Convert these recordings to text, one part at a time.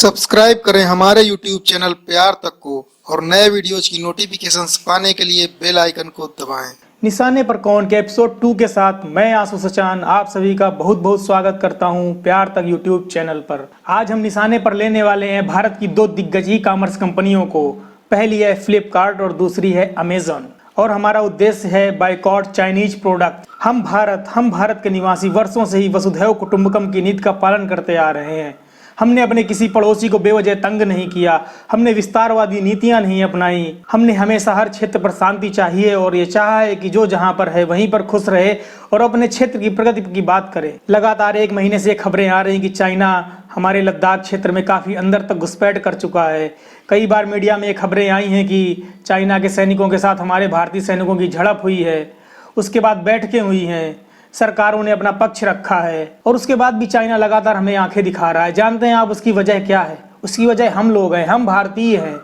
Subscribe करें हमारे YouTube channel प्यार तक को और नए वीडियोज की नोटिफिकेशंस पाने के लिए बेल आइकन को दबाएं। निशाने पर कौन के एपिसोड 2 के साथ मैं आशु सचान आप सभी का बहुत बहुत स्वागत करता हूं प्यार तक यूट्यूब चैनल पर। आज हम निशाने पर लेने वाले हैं भारत की दो दिग्गज ई कॉमर्स कंपनियों को। पहली है फ्लिपकार्ट और दूसरी है अमेजॉन। और हमारा उद्देश्य है बायकॉट चाइनीज प्रोडक्ट। हम भारत के निवासी वर्षों से ही वसुधैव कुटुंबकम की नीति का पालन करते आ रहे हैं। हमने अपने किसी पड़ोसी को बेवजह तंग नहीं किया, हमने विस्तारवादी नीतियां नहीं अपनाई। हमने हमेशा हर क्षेत्र पर शांति चाहिए और ये चाहा है कि जो जहां पर है वहीं पर खुश रहे और अपने क्षेत्र की प्रगति की बात करे। लगातार एक महीने से खबरें आ रही कि चाइना हमारे लद्दाख क्षेत्र में काफ़ी अंदर तक घुसपैठ कर चुका है। कई बार मीडिया में खबरें आई हैं कि चाइना के सैनिकों के साथ हमारे भारतीय सैनिकों की झड़प हुई है, उसके बाद बैठकें हुई हैं, सरकारों ने अपना पक्ष रखा है और उसके बाद भी चाइना लगातार हमें आंखें दिखा रहा है। जानते हैं आप उसकी वजह क्या है? उसकी वजह हम लोग हैं, हम भारतीय हैं।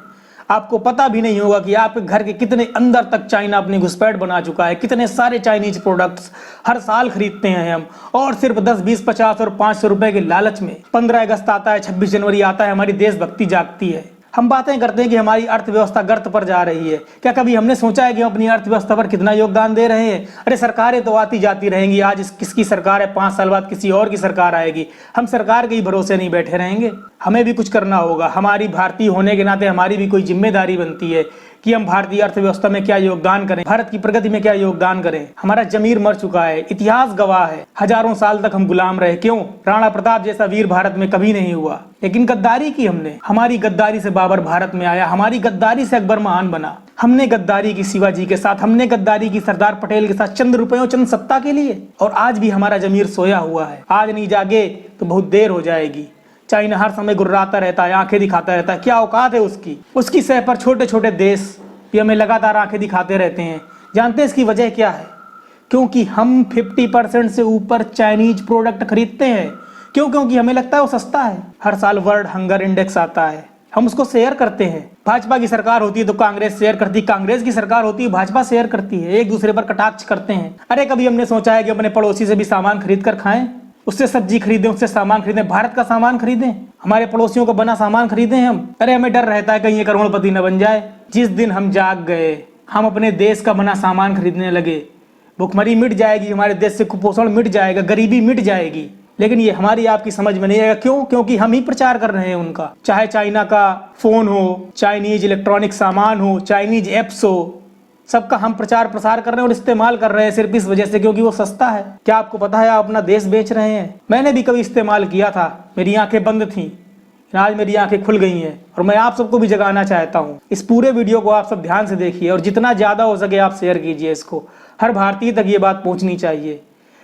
आपको पता भी नहीं होगा कि आपके घर के कितने अंदर तक चाइना अपनी घुसपैठ बना चुका है। कितने सारे चाइनीज प्रोडक्ट्स हर साल खरीदते हैं हम, और सिर्फ 10, 20, 50 और 500 रुपए के लालच में। 15 अगस्त आता है, 26 जनवरी आता है, हमारी देशभक्ति जागती है। हम बातें करते हैं कि हमारी अर्थव्यवस्था गर्त पर जा रही है। क्या कभी हमने सोचा है कि हम अपनी अर्थव्यवस्था पर कितना योगदान दे रहे हैं? अरे सरकारें तो आती जाती रहेंगी। आज किसकी सरकार है, 5 साल बाद किसी और की सरकार आएगी। हम सरकार के ही भरोसे नहीं बैठे रहेंगे। हमें भी कुछ करना होगा। हमारी भारतीय होने के नाते हमारी भी कोई जिम्मेदारी बनती है कि हम भारतीय अर्थव्यवस्था में क्या योगदान करें, भारत की प्रगति में क्या योगदान करें। हमारा जमीर मर चुका है, इतिहास गवाह है। हजारों साल तक हम गुलाम रहे। क्यों? राणा प्रताप जैसा वीर भारत में कभी नहीं हुआ, लेकिन गद्दारी की हमने। हमारी गद्दारी से बाबर भारत में आया, हमारी गद्दारी से अकबर महान बना। हमने गद्दारी की शिवाजी के साथ, हमने गद्दारी की सरदार पटेल के साथ, चंद रुपयों चंद सत्ता के लिए। और आज भी हमारा जमीर सोया हुआ है। आज नहीं जागे तो बहुत देर हो जाएगी। चाइना हर समय गुर्राता रहता है, आंखें दिखाता रहता है। क्या औकात है उसकी सह पर छोटे छोटे देश भी हमें लगातार आंखें दिखाते रहते हैं। जानते हैं इसकी वजह क्या है? क्योंकि हम 50% से ऊपर चाइनीज प्रोडक्ट खरीदते हैं। क्यों? क्योंकि हमें लगता है वो सस्ता है। हर साल वर्ल्ड हंगर इंडेक्स आता है, हम उसको शेयर करते हैं। भाजपा की सरकार होती है तो कांग्रेस शेयर करती, कांग्रेस की सरकार होती है भाजपा शेयर करती है। एक दूसरे पर कटाक्ष करते हैं। अरे कभी हमने सोचा है कि अपने पड़ोसी से भी सामान खरीद कर खाएं, उससे सब्जी खरीदें, उससे सामान खरीदें, भारत का सामान खरीदें, हमारे पड़ोसियों का बना सामान खरीदें हम? अरे हमें डर रहता है कहीं ये करोड़पति न बन जाए। जिस दिन हम जाग गए, हम अपने देश का बना सामान खरीदने लगे, भुखमरी मिट जाएगी, हमारे देश से कुपोषण मिट जाएगा, गरीबी मिट जाएगी। लेकिन ये हमारी आपकी समझ में नहीं आएगा। क्यों? क्योंकि हम ही प्रचार कर रहे हैं उनका। चाहे चाइना का फोन हो, चाइनीज इलेक्ट्रॉनिक सामान हो, चाइनीज एप्स हो, सबका हम प्रचार प्रसार कर रहे हैं और इस्तेमाल कर रहे हैं सिर्फ इस वजह से क्योंकि वो सस्ता है। क्या आपको पता है आप अपना देश बेच रहे हैं? मैंने भी कभी इस्तेमाल किया था, मेरी आंखें बंद थीं, आज मेरी आंखें खुल गई हैं और मैं आप सबको भी जगाना चाहता हूँ। इस पूरे वीडियो को आप सब ध्यान से देखिए और जितना ज़्यादा हो सके आप शेयर कीजिए इसको। हर भारतीय तक ये बात पहुँचनी चाहिए।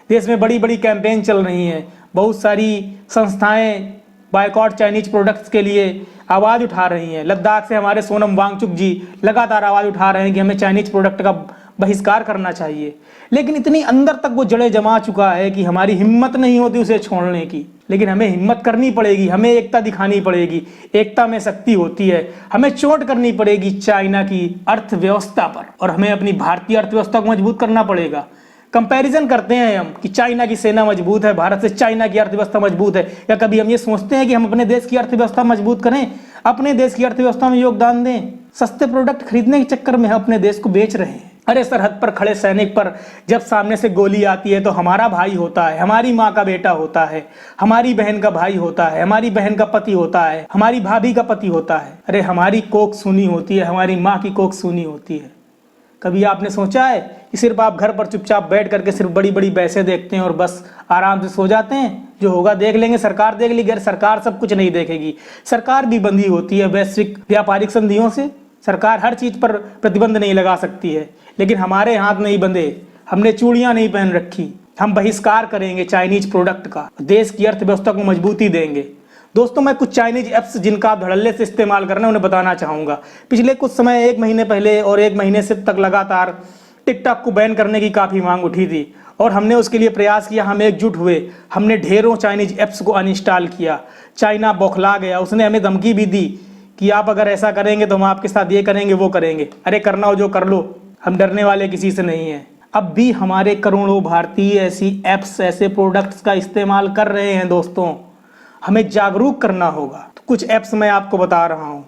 देश में बड़ी बड़ी कैंपेन चल रही हैं, बहुत सारी संस्थाएं बायकॉट चाइनीज प्रोडक्ट्स के लिए आवाज़ उठा रही हैं। लद्दाख से हमारे सोनम वांगचुक जी लगातार आवाज़ उठा रहे हैं कि हमें चाइनीज प्रोडक्ट का बहिष्कार करना चाहिए। लेकिन इतनी अंदर तक वो जड़ें जमा चुका है कि हमारी हिम्मत नहीं होती उसे छोड़ने की। लेकिन हमें हिम्मत करनी पड़ेगी, हमें एकता दिखानी पड़ेगी। एकता में शक्ति होती है। हमें चोट करनी पड़ेगी चाइना की अर्थव्यवस्था पर और हमें अपनी भारतीय अर्थव्यवस्था को मजबूत करना पड़ेगा। कंपैरिजन करते हैं हम कि चाइना की सेना मजबूत है भारत से, चाइना की अर्थव्यवस्था मजबूत है। या कभी हम ये सोचते हैं कि हम अपने देश की अर्थव्यवस्था मजबूत करें, अपने देश की अर्थव्यवस्था में योगदान दें? सस्ते प्रोडक्ट खरीदने के चक्कर में हम अपने देश को बेच रहे हैं। अरे सरहद पर खड़े सैनिक पर जब सामने से गोली आती है तो हमारा भाई होता है, हमारी माँ का बेटा होता है, हमारी बहन का भाई होता है, हमारी बहन का पति होता है, हमारी भाभी का पति होता है। अरे हमारी कोख सूनी होती है, हमारी माँ की कोख सूनी होती है। कभी आपने सोचा है कि सिर्फ आप घर पर चुपचाप बैठ करके सिर्फ बड़ी बड़ी बहसें देखते हैं और बस आराम से सो जाते हैं? जो होगा देख लेंगे, सरकार देख लेगी। सरकार सब कुछ नहीं देखेगी। सरकार भी बंधी होती है वैश्विक व्यापारिक संधियों से। सरकार हर चीज पर प्रतिबंध नहीं लगा सकती है, लेकिन हमारे हाथ नहीं बंधे, हमने चूड़ियां नहीं पहन रखी। हम बहिष्कार करेंगे चाइनीज प्रोडक्ट का, देश की अर्थव्यवस्था को मजबूती देंगे। दोस्तों मैं कुछ चाइनीज ऐप्स जिनका आप धड़ल्ले से इस्तेमाल करना उन्हें बताना चाहूँगा। पिछले कुछ समय, 1 महीने पहले और 1 महीने से तक लगातार टिकटॉक को बैन करने की काफ़ी मांग उठी थी और हमने उसके लिए प्रयास किया। हम एकजुट हुए, हमने ढेरों चाइनीज ऐप्स को अनइंस्टॉल किया। चाइना बौखला गया, उसने हमें धमकी भी दी कि आप अगर ऐसा करेंगे तो हम आपके साथ ये करेंगे वो करेंगे। अरे करना हो जो कर लो, हम डरने वाले किसी से नहीं हैं। अब भी हमारे करोड़ों भारतीय ऐसी ऐप्स, ऐसे प्रोडक्ट्स का इस्तेमाल कर रहे हैं। दोस्तों हमें जागरूक करना होगा। तो कुछ ऐप्स मैं आपको बता रहा हूँ।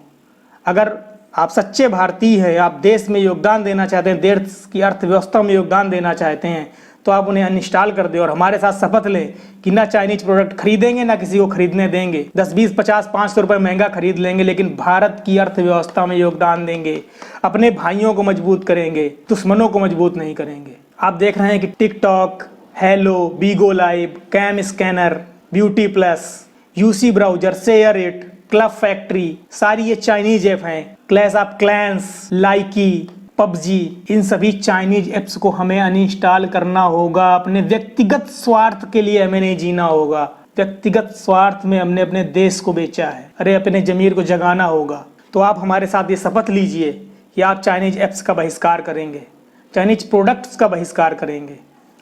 अगर आप सच्चे भारतीय हैं, आप देश में योगदान देना चाहते हैं, देश की अर्थव्यवस्था में योगदान देना चाहते हैं, तो आप उन्हें अनइंस्टॉल कर दें और हमारे साथ शपथ लें कि ना चाइनीज प्रोडक्ट खरीदेंगे, ना किसी को खरीदने देंगे। 10, 20, 50, 500 रुपये महंगा खरीद लेंगे, लेकिन भारत की अर्थव्यवस्था में योगदान देंगे, अपने भाइयों को मजबूत करेंगे, दुश्मनों को मजबूत नहीं करेंगे। आप देख रहे हैं कि TikTok, Helo, Bigo Live, CamScanner, BeautyPlus, UC Browser, SHAREit, Club Factory, सारी ये चाइनीज ऐप हैं। Clash of Clans, Likee, PUBG, इन सभी चाइनीज ऐप्स को हमें अनइंस्टॉल करना होगा। अपने व्यक्तिगत स्वार्थ के लिए हमें नहीं जीना होगा। व्यक्तिगत स्वार्थ में हमने अपने देश को बेचा है। अरे अपने जमीर को जगाना होगा। तो आप हमारे साथ ये शपथ लीजिए कि आप चाइनीज ऐप्स का बहिष्कार करेंगे, चाइनीज प्रोडक्ट्स का बहिष्कार करेंगे।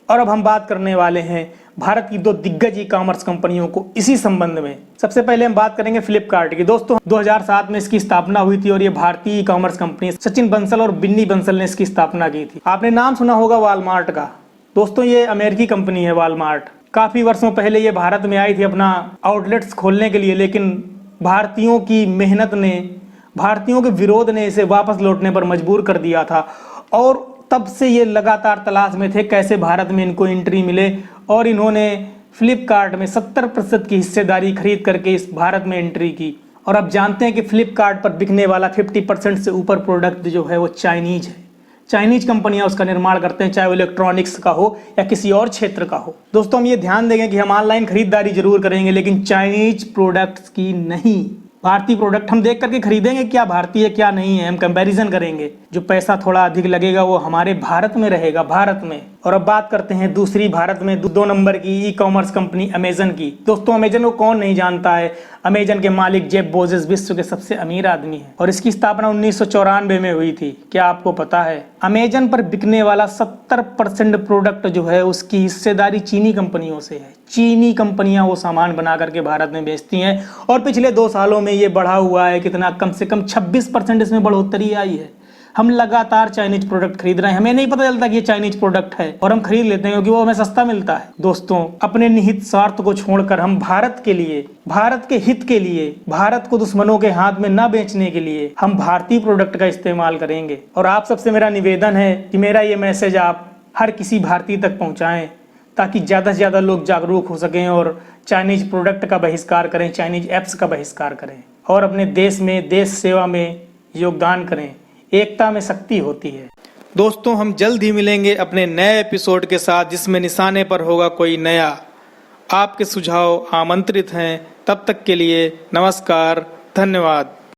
और अब हम बात करने वाले हैं भारत की 2 दिग्गज ई कॉमर्स कंपनियों को इसी संबंध में। सबसे पहले हम बात करेंगे फ्लिपकार्ट की। दोस्तों 2007 में इसकी स्थापना हुई थी और ये भारतीय e commerce company Sachin Bansal और बिन्नी बंसल ने इसकी स्थापना की थी। आपने नाम सुना होगा वॉलमार्ट का। दोस्तों ये अमेरिकी कंपनी है वॉलमार्ट। काफी वर्षों पहले ये भारत में आई थी अपना आउटलेट्स खोलने के लिए, लेकिन भारतीयों की मेहनत ने, भारतीयों के विरोध ने इसे वापस लौटने पर मजबूर कर दिया था। और तब से ये लगातार तलाश में थे कैसे भारत में इनको एंट्री मिले, और इन्होंने फ्लिपकार्ट में 70% की हिस्सेदारी खरीद करके इस भारत में एंट्री की। और अब जानते हैं कि फ्लिपकार्ट पर बिकने वाला 50% से ऊपर प्रोडक्ट जो है वो चाइनीज है। चाइनीज कंपनियां उसका निर्माण करते हैं, चाहे वो इलेक्ट्रॉनिक्स का हो या किसी और क्षेत्र का हो। दोस्तों हम ये ध्यान देंगे कि हम ऑनलाइन खरीदारी जरूर करेंगे, लेकिन चाइनीज प्रोडक्ट्स की नहीं। भारतीय प्रोडक्ट हम देख करके खरीदेंगे क्या भारतीय है क्या नहीं है, हम कंपैरिजन करेंगे। जो पैसा थोड़ा अधिक लगेगा वो हमारे भारत में रहेगा, भारत में। और अब बात करते हैं दूसरी भारत में 2 नंबर की ई कॉमर्स कंपनी अमेजन की। दोस्तों अमेजन को कौन नहीं जानता है। अमेजन के मालिक जेफ बेजोस विश्व के सबसे अमीर आदमी है और इसकी स्थापना 1994 में हुई थी। क्या आपको पता है अमेजन पर बिकने वाला 70% प्रोडक्ट जो है उसकी हिस्सेदारी चीनी कंपनियों से है। चीनी कंपनियां वो सामान बना करके भारत में बेचती हैं और पिछले 2 सालों में ये बढ़ा हुआ है कितना, कम से कम 26% इसमें बढ़ोतरी आई है। हम लगातार चाइनीज प्रोडक्ट खरीद रहे हैं, हमें नहीं पता चलता कि ये चाइनीज प्रोडक्ट है और हम खरीद लेते हैं क्योंकि वो हमें सस्ता मिलता है। दोस्तों अपने निहित स्वार्थ को छोड़कर हम भारत के लिए, भारत के हित के लिए, भारत को दुश्मनों के हाथ में न बेचने के लिए हम भारतीय प्रोडक्ट का इस्तेमाल करेंगे। और आप सबसे मेरा निवेदन है कि मेरा ये मैसेज आप हर किसी भारतीय तक पहुँचाएँ ताकि ज़्यादा से ज़्यादा लोग जागरूक हो सकें और चाइनीज प्रोडक्ट का बहिष्कार करें, चाइनीज ऐप्स का बहिष्कार करें और अपने देश में देश सेवा में योगदान करें। एकता में शक्ति होती है। दोस्तों हम जल्द ही मिलेंगे अपने नए एपिसोड के साथ जिसमें निशाने पर होगा कोई नया। आपके सुझाव आमंत्रित हैं। तब तक के लिए नमस्कार, धन्यवाद।